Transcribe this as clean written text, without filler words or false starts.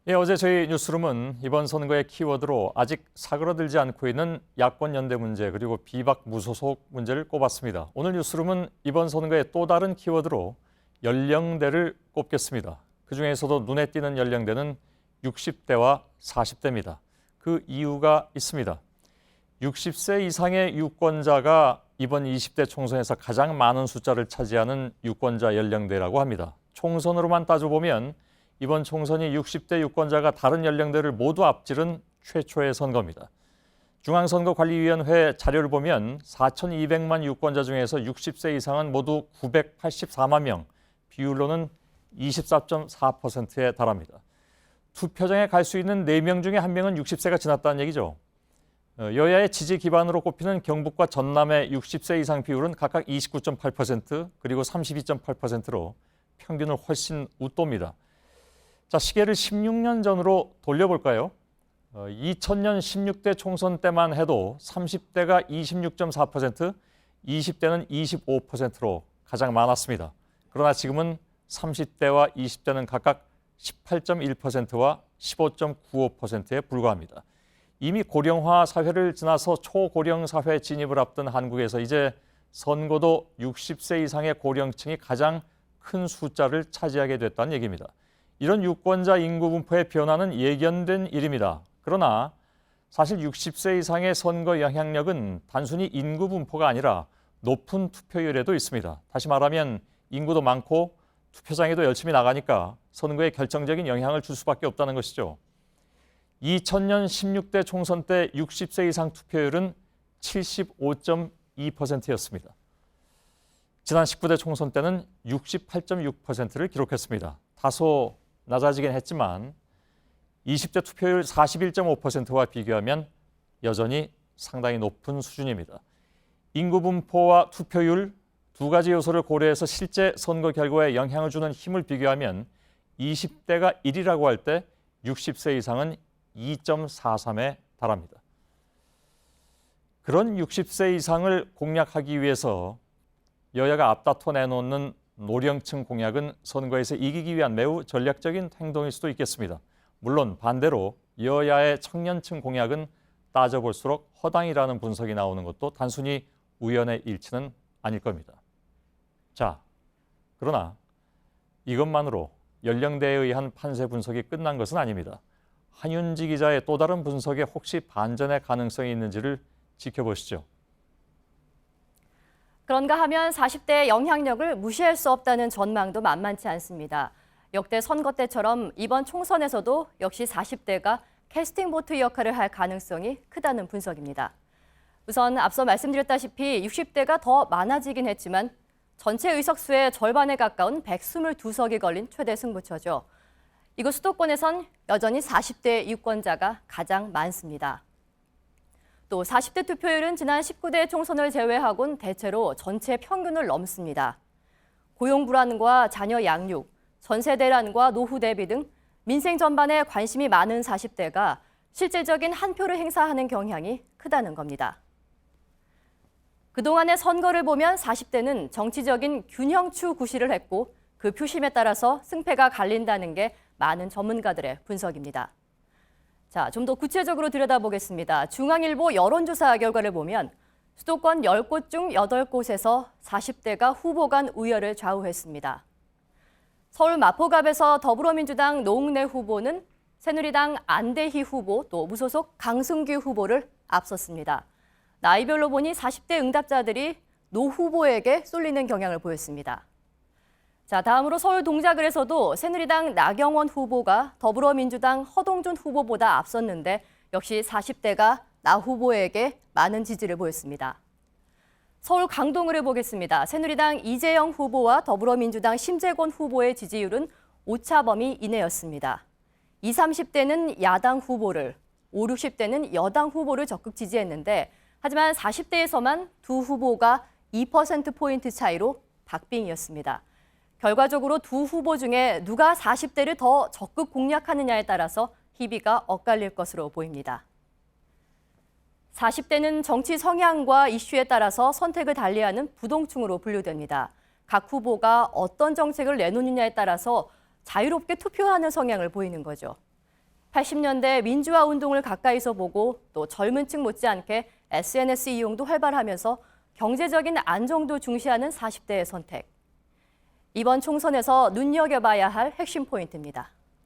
예, 어제 저희 뉴스룸은 이번 선거의 키워드로 아직 사그러들지 않고 있는 야권 연대 문제 그리고 비박 무소속 문제를 꼽았습니다. 오늘 뉴스룸은 이번 선거의 또 다른 키워드로 연령대를 꼽겠습니다. 그중에서도 눈에 띄는 연령대는 60대와 40대입니다. 그 이유가 있습니다. 60세 이상의 유권자가 이번 20대 총선에서 가장 많은 숫자를 차지하는 유권자 연령대라고 합니다. 총선으로만 따져보면 이번 총선이 60대 유권자가 다른 연령대를 모두 앞지른 최초의 선거입니다. 중앙선거관리위원회 자료를 보면 4,200만 유권자 중에서 60세 이상은 모두 984만 명, 비율로는 24.4%에 달합니다. 투표장에 갈 수 있는 4명 중에 1명은 60세가 지났다는 얘기죠. 여야의 지지 기반으로 꼽히는 경북과 전남의 60세 이상 비율은 각각 29.8% 그리고 32.8%로 평균을 훨씬 웃돕니다. 자, 시계를 16년 전으로 돌려볼까요? 2000년 16대 총선 때만 해도 30대가 26.4%, 20대는 25%로 가장 많았습니다. 그러나 지금은 30대와 20대는 각각 18.1%와 15.95%에 불과합니다. 이미 고령화 사회를 지나서 초고령 사회 진입을 앞둔 한국에서 이제 선거도 60세 이상의 고령층이 가장 큰 숫자를 차지하게 됐다는 얘기입니다. 이런 유권자 인구 분포의 변화는 예견된 일입니다. 그러나 사실 60세 이상의 선거 영향력은 단순히 인구 분포가 아니라 높은 투표율에도 있습니다. 다시 말하면 인구도 많고 투표장에도 열심히 나가니까 선거에 결정적인 영향을 줄 수밖에 없다는 것이죠. 2000년 16대 총선 때 60세 이상 투표율은 75.2%였습니다. 지난 19대 총선 때는 68.6%를 기록했습니다. 다소 낮아지긴 했지만 20대 투표율 41.5%와 비교하면 여전히 상당히 높은 수준입니다. 인구 분포와 투표율 두 가지 요소를 고려해서 실제 선거 결과에 영향을 주는 힘을 비교하면 20대가 1이라고 할 때 60세 이상은 2.43에 달합니다. 그런 60세 이상을 공략하기 위해서 여야가 앞다퉈 내놓는 노령층 공약은 선거에서 이기기 위한 매우 전략적인 행동일 수도 있겠습니다. 물론 반대로 여야의 청년층 공약은 따져볼수록 허당이라는 분석이 나오는 것도 단순히 우연의 일치는 아닐 겁니다. 자, 그러나 이것만으로 연령대에 의한 판세 분석이 끝난 것은 아닙니다. 한윤지 기자의 또 다른 분석에 혹시 반전의 가능성이 있는지를 지켜보시죠. 그런가 하면 40대의 영향력을 무시할 수 없다는 전망도 만만치 않습니다. 역대 선거 때처럼 이번 총선에서도 역시 40대가 캐스팅 보트 역할을 할 가능성이 크다는 분석입니다. 우선 앞서 말씀드렸다시피 60대가 더 많아지긴 했지만 전체 의석수의 절반에 가까운 122석이 걸린 최대 승부처죠. 이곳 수도권에선 여전히 40대 유권자가 가장 많습니다. 또 40대 투표율은 지난 19대 총선을 제외하곤 대체로 전체 평균을 넘습니다. 고용 불안과 자녀 양육, 전세 대란과 노후 대비 등 민생 전반에 관심이 많은 40대가 실질적인 한 표를 행사하는 경향이 크다는 겁니다. 그동안의 선거를 보면 40대는 정치적인 균형추 구실을 했고 그 표심에 따라서 승패가 갈린다는 게 많은 전문가들의 분석입니다. 자, 좀 더 구체적으로 들여다보겠습니다. 중앙일보 여론조사 결과를 보면 수도권 10곳 중 8곳에서 40대가 후보 간 우열을 좌우했습니다. 서울 마포갑에서 더불어민주당 노웅래 후보는 새누리당 안대희 후보 또 무소속 강승규 후보를 앞섰습니다. 나이별로 보니 40대 응답자들이 노 후보에게 쏠리는 경향을 보였습니다. 자, 다음으로 서울 동작을에서도 새누리당 나경원 후보가 더불어민주당 허동준 후보보다 앞섰는데 역시 40대가 나 후보에게 많은 지지를 보였습니다. 서울 강동을을 보겠습니다. 새누리당 이재영 후보와 더불어민주당 심재권 후보의 지지율은 오차범위 이내였습니다. 20, 30대는 야당 후보를, 5, 60대는 여당 후보를 적극 지지했는데 하지만 40대에서만 두 후보가 2%포인트 차이로 박빙이었습니다. 결과적으로 두 후보 중에 누가 40대를 더 적극 공략하느냐에 따라서 희비가 엇갈릴 것으로 보입니다. 40대는 정치 성향과 이슈에 따라서 선택을 달리하는 부동층으로 분류됩니다. 각 후보가 어떤 정책을 내놓느냐에 따라서 자유롭게 투표하는 성향을 보이는 거죠. 80년대 민주화 운동을 가까이서 보고 또 젊은 층 못지않게 SNS 이용도 활발하면서 경제적인 안정도 중시하는 40대의 선택. 이번 총선에서 눈여겨봐야 할 핵심 포인트입니다.